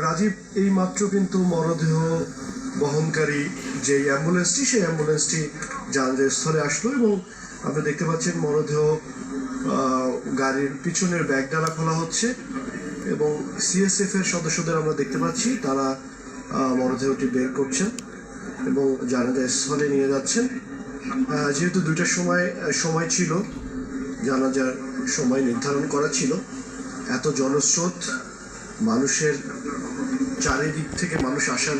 রাজীব এই মাত্র কিন্তু মরদেহ বহনকারী যে অ্যাম্বুলেন্সটি সেই অ্যাম্বুলেন্সটি জানাজার স্থলে আসলো এবং আপনি দেখতে পাচ্ছেন মরদেহ গাড়ির পিছনের ব্যাগডালা খোলা হচ্ছে এবং সিএসএফ এর সদস্যদের আমরা দেখতে পাচ্ছি তারা মরদেহটি বের করছেন এবং জানাজার স্থলে নিয়ে যাচ্ছেন। যেহেতু 2টার সময় ছিল, জানাজার সময় নির্ধারণ করা ছিল, এত জনস্রোত, মানুষের চারিদিক থেকে মানুষ আসার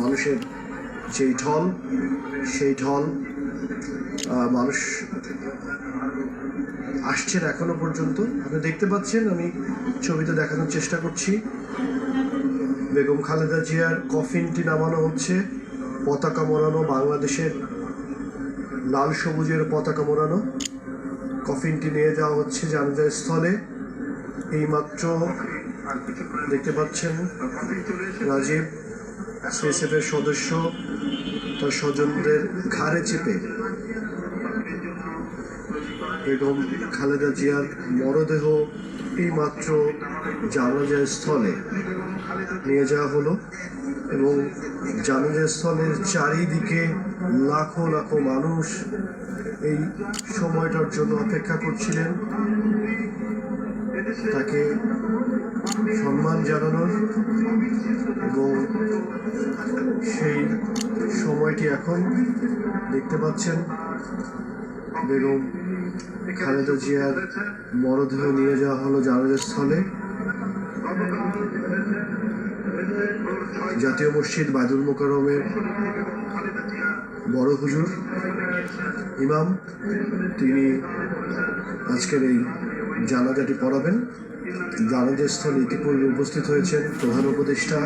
মানুষের যেই ঢল, সেই ঢল মানুষ আসছেন এখনো পর্যন্ত। আপনি দেখতে পাচ্ছেন, আমি ছবিতে দেখানোর চেষ্টা করছি, বেগম খালেদা জিয়ার কফিনটি নামানো হচ্ছে, পতাকা মোড়ানো, বাংলাদেশের লাল সবুজের পতাকা মোড়ানো কফিনটি নিয়ে যাওয়া হচ্ছে জানাজার স্থলে। এইমাত্র দেখতে পাচ্ছেন রাজীব সিএসএফ এর সদস্য তার স্বজনদের ঘাড়ে চেপে বেগম খালেদা জিয়ার মরদেহ এইমাত্র জানাজার স্থলে নিয়ে যাওয়া হলো এবং জানাজার স্থলের চারিদিকে লাখো লাখো মানুষ এই সময়টার জন্য অপেক্ষা করছিলেন, তাকে সম্মান জানানোর, এবং সেই সময়টি এখন দেখতে পাচ্ছেন বেগম খালেদা জিয়ার মরদেহ নিয়ে যাওয়া হলো জানাজার স্থলে। জাতীয় মসজিদ বায়তুল মোকাররমের বড় হুজুর ইমাম, তিনি আজকের এই জানাজাটি পড়াবেন। জানাজার স্থলে ইতিপূর্বে উপস্থিত হয়েছেন প্রধান উপদেষ্টা